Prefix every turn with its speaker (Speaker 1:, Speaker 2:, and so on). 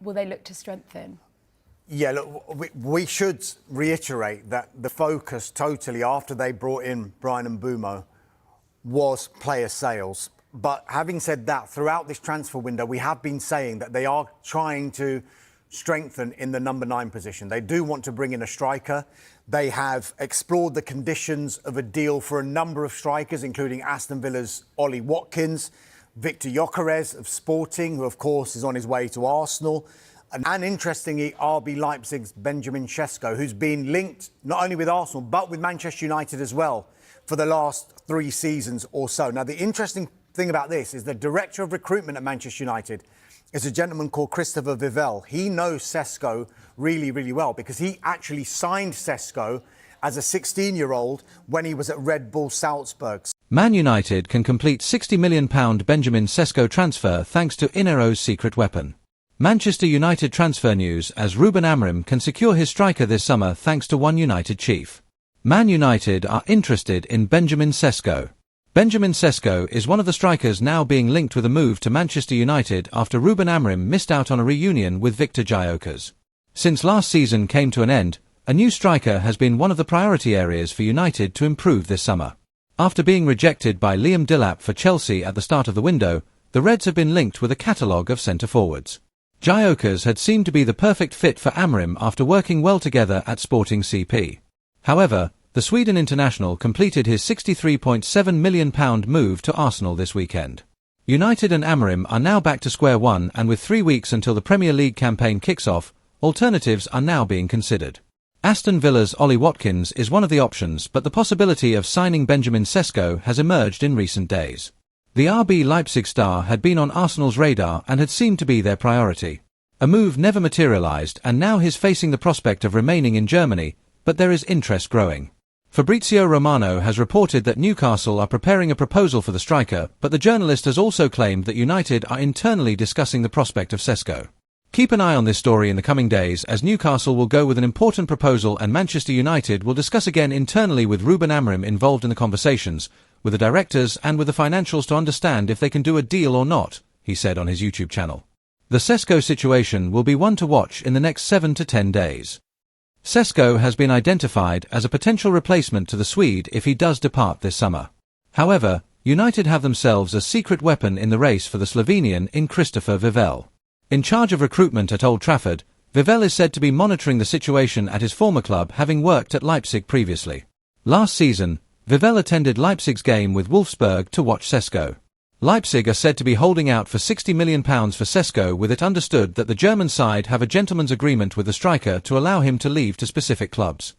Speaker 1: will they look to strengthen?
Speaker 2: Yeah, look, we should reiterate that the focus totally after they brought in Bryan Mbeumo was player sales. But having said that, throughout this transfer window, we have been saying that they are trying to strengthen in the number 9 position. They do want to bring in a striker. They have explored the conditions of a deal for a number of strikers, including Aston Villa's Ollie Watkins, Victor Gyökeres of Sporting, who of course is on his way to Arsenal, and interestingly, RB Leipzig's Benjamin Sesko, who's been linked not only with Arsenal but with Manchester United as well for the last 3 seasons or so. Now, the interesting thing about this is the director of recruitment at Manchester United is a gentleman called Christopher Vivell. He knows Sesko really, really well because he actually signed Sesko as a 16-year-old when he was at Red Bull Salzburg.
Speaker 3: Man United can complete £60 million Benjamin Sesko transfer thanks to Inero's secret weapon. Manchester United transfer news as Ruben Amorim can secure his striker this summer thanks to one United chief. Man United are interested in Benjamin Sesko. Benjamin Sesko is one of the strikers now being linked with a move to Manchester United after Ruben Amorim missed out on a reunion with Victor Gyökeres. Since last season came to an end, a new striker has been one of the priority areas for United to improve this summer. After being rejected by Liam Delap for Chelsea at the start of the window, the Reds have been linked with a catalogue of centre-forwards. Gyökeres had seemed to be the perfect fit for Amorim after working well together at Sporting CP. However, the Sweden international completed his £63.7 million move to Arsenal this weekend. United and Amorim are now back to square one, and with 3 weeks until the Premier League campaign kicks off, alternatives are now being considered. Aston Villa's Ollie Watkins is one of the options, but the possibility of signing Benjamin Sesko has emerged in recent days. The RB Leipzig star had been on Arsenal's radar and had seemed to be their priority. A move never materialised, and now he's facing the prospect of remaining in Germany, but there is interest growing. Fabrizio Romano has reported that Newcastle are preparing a proposal for the striker, but the journalist has also claimed that United are internally discussing the prospect of Sesko. Keep an eye on this story in the coming days, as Newcastle will go with an important proposal and Manchester United will discuss again internally with Ruben Amorim involved in the conversations, with the directors and with the financials to understand if they can do a deal or not, he said on his YouTube channel. The Sesko situation will be one to watch in the next 7 to 10 days. Sesko has been identified as a potential replacement to the Swede if he does depart this summer. However, United have themselves a secret weapon in the race for the Slovenian in Christopher Vivell. In charge of recruitment at Old Trafford, Vivell is said to be monitoring the situation at his former club, having worked at Leipzig previously. Last season, Vivell attended Leipzig's game with Wolfsburg to watch Sesko. Leipzig are said to be holding out for £60 million for Sesko, with it understood that the German side have a gentleman's agreement with the striker to allow him to leave to specific clubs.